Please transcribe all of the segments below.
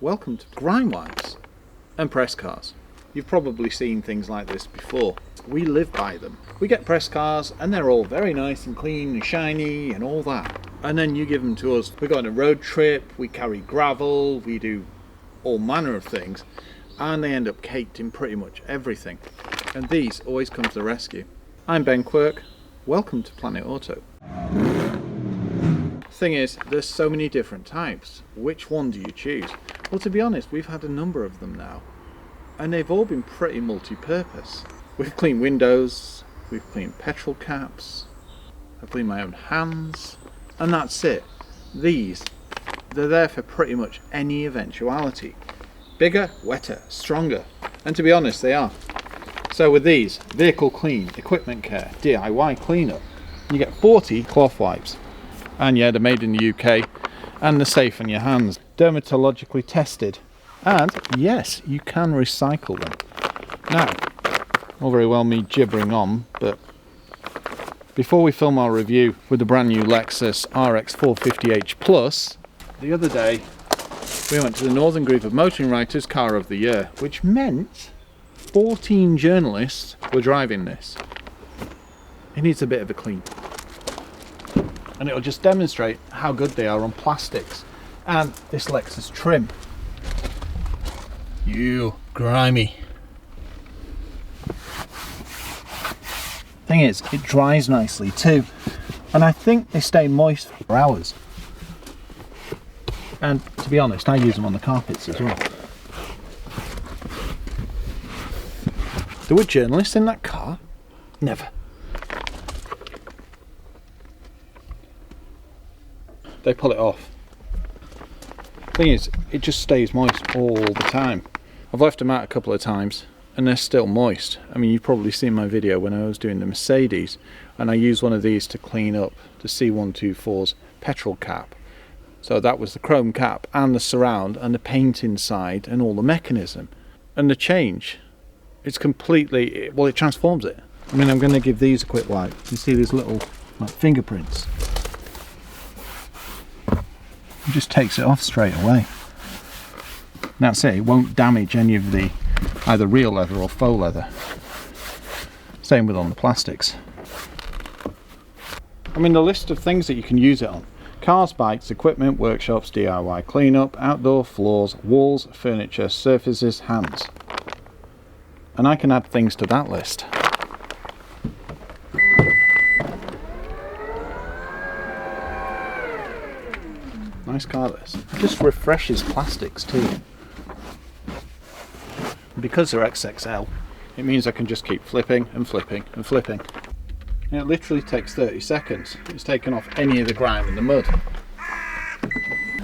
Welcome to Grime Wipes and press cars. You've probably seen things like this before. We live by them. We get press cars and they're all very nice and clean and shiny and all that. And then you give them to us. We go on a road trip, we carry gravel, we do all manner of things, and they end up caked in pretty much everything. And these always come to the rescue. I'm Ben Quirk. Welcome to Planetauto. Thing is, there's so many different types. Which one do you choose? Well, to be honest, we've had a number of them now, and they've all been pretty multi-purpose. We've cleaned windows, we've cleaned petrol caps, I've cleaned my own hands, and that's it. They're there for pretty much any eventuality. Bigger, wetter, stronger, and to be honest, they are. So with these, vehicle clean, equipment care, DIY cleanup, you get 40 cloth wipes. And yeah, they're made in the UK, and they're safe on your hands, dermatologically tested, and yes, you can recycle them. Now, all very well me gibbering on, but before we film our review with the brand new Lexus RX 450h Plus, the other day we went to the Northern Group of Motoring Writers Car of the Year, which meant 14 journalists were driving this. It needs a bit of a clean. And it'll just demonstrate how good they are on plastics. And this Lexus trim. You grimy. Thing is, it dries nicely too. And I think they stay moist for hours. And to be honest, I use them on the carpets as well. There were journalists in that car? Never. They pull it off. Thing is, it just stays moist all the time. I've left them out a couple of times and they're still moist. I mean, you've probably seen my video when I was doing the Mercedes, and I used one of these to clean up the C124's petrol cap. So that was the chrome cap and the surround and the paint inside and all the mechanism. And the change, it's completely, well, it transforms it. I mean, I'm going to give these a quick wipe. You see these little like fingerprints. It just takes it off straight away. That's it, it won't damage any of the either real leather or faux leather. Same with on the plastics. I mean, the list of things that you can use it on: cars, bikes, equipment, workshops, DIY cleanup, outdoor floors, walls, furniture, surfaces, hands. And I can add things to that list. Nice car this. It just refreshes plastics too. Because they're XXL, it means I can just keep flipping and flipping and flipping. And it literally takes 30 seconds. It's taken off any of the grime and the mud.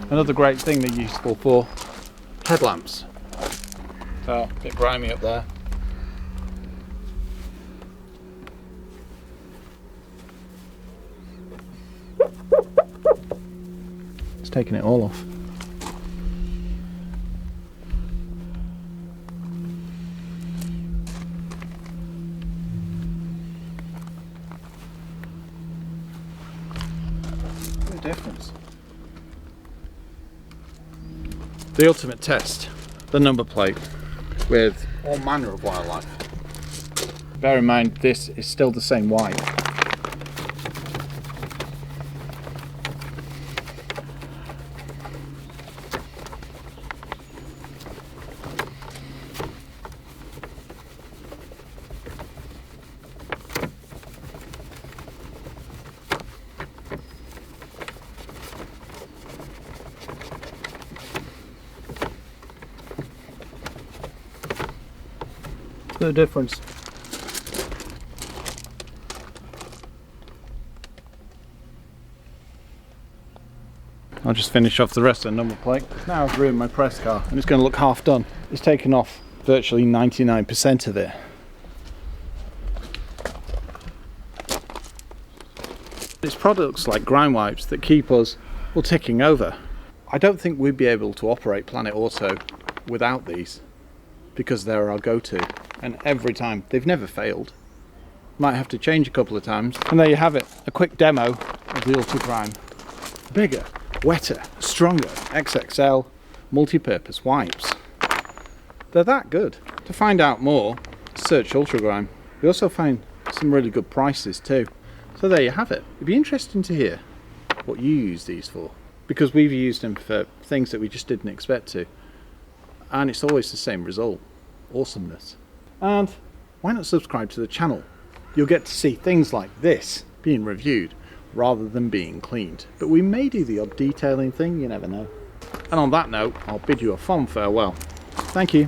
Another great thing they're useful for: headlamps. So, a bit grimy up there. Taking it all off. What a difference. The ultimate test, the number plate with all manner of wildlife. Bear in mind, this is still the same white. The difference. I'll just finish off the rest of the number plate. Now I've ruined my press car and it's going to look half done. It's taken off virtually 99% of it. It's products like Grime Wipes that keep us, well, ticking over. I don't think we'd be able to operate Planetauto without these, because they're our go-to, and every time they've never failed. Might have to change a couple of times. And there you have it, a quick demo of the UltraGrime. Bigger, wetter, stronger, XXL, multi-purpose wipes. They're that good. To find out more, search UltraGrime. We also found some really good prices too. So there you have it. It'd be interesting to hear what you use these for, because we've used them for things that we just didn't expect to, and it's always the same result: awesomeness. And why not subscribe to the channel? You'll get to see things like this being reviewed rather than being cleaned, but we may do the odd detailing thing, you never know. And on that note, I'll bid you a fond farewell. Thank you.